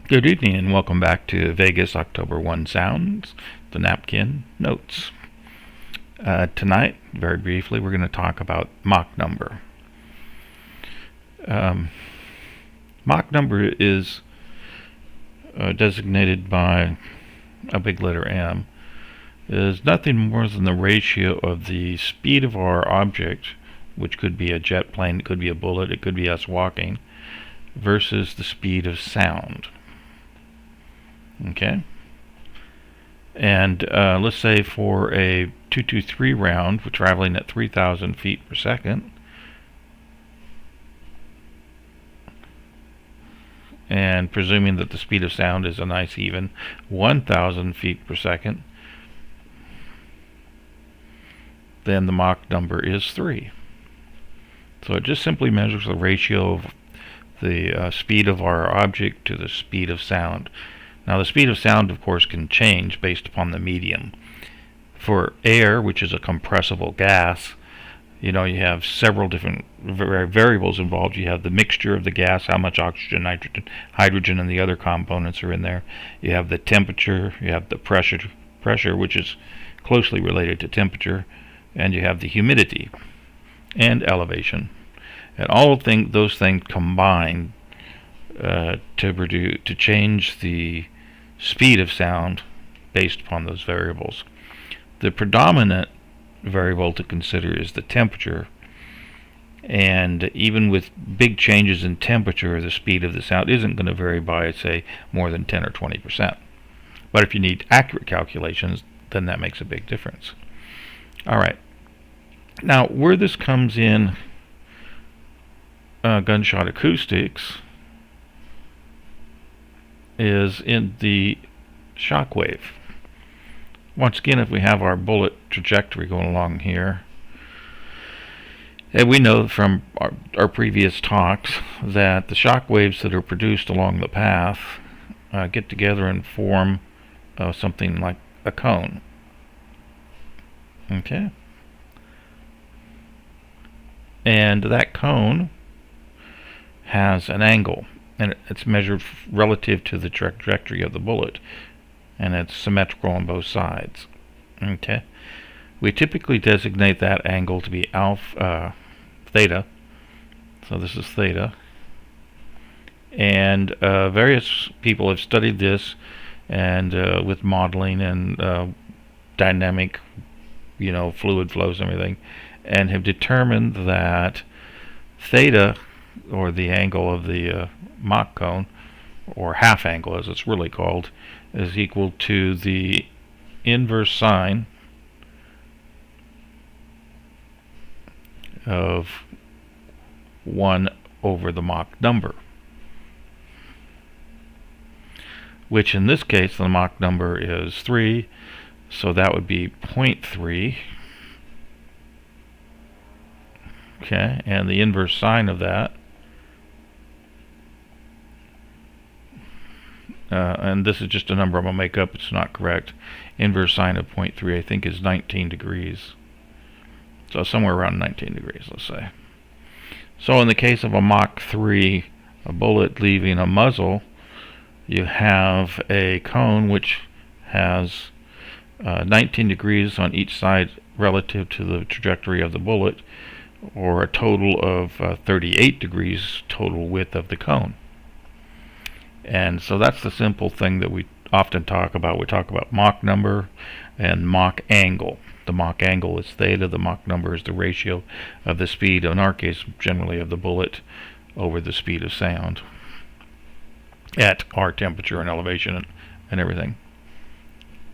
Good evening and welcome back to Vegas October 1 Sounds, the Napkin Notes. Tonight, very briefly, we're going to talk about Mach number. Mach number is designated by a big letter M. It is nothing more than the ratio of the speed of our object, which could be a jet plane, it could be a bullet, it could be us walking, versus the speed of sound. Okay, and let's say for a 223 round, we're traveling at 3,000 feet per second, and presuming that the speed of sound is a nice even 1,000 feet per second, then the Mach number is 3. So it just simply measures the ratio of the speed of our object to the speed of sound. Now the speed of sound, of course, can change based upon the medium. For air, which is a compressible gas, you have several different variables involved. You have the mixture of the gas, how much oxygen, nitrogen, hydrogen, and the other components are in there. You have the temperature, you have the pressure, which is closely related to temperature, and you have the humidity and elevation. And all of those things combine to change the speed of sound based upon those variables. The predominant variable to consider is the temperature, and even with big changes in temperature, the speed of the sound isn't going to vary by, say, more than 10 or 20%. But if you need accurate calculations, then that makes a big difference. Alright, now where this comes in gunshot acoustics is in the shock wave. Once again, if we have our bullet trajectory going along here, and we know from our previous talks that the shock waves that are produced along the path get together and form something like a cone. Okay? And that cone has an angle, and it's measured relative to the trajectory of the bullet, and it's symmetrical on both sides. Okay, we typically designate that angle to be theta. So this is theta, and various people have studied this, and with modeling and dynamic, fluid flows and everything, and have determined that theta, or the angle of the Mach cone, or half angle as it's really called, is equal to the inverse sine of 1 over the Mach number, which in this case the Mach number is 3, so that would be 0.3. Okay, and the inverse sine of that, and this is just a number I'm going to make up, it's not correct. Inverse sine of 0.3 I think is 19 degrees. So somewhere around 19 degrees, let's say. So in the case of a Mach 3, a bullet leaving a muzzle, you have a cone which has 19 degrees on each side relative to the trajectory of the bullet, or a total of 38 degrees total width of the cone. And so that's the simple thing that we often talk about. We talk about Mach number and Mach angle. The Mach angle is theta, the Mach number is the ratio of the speed, in our case generally of the bullet, over the speed of sound at our temperature and elevation and everything.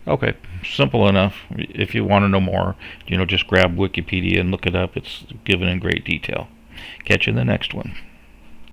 Okay, simple enough. If you want to know more, just grab Wikipedia and look it up. It's given in great detail. Catch you in the next one.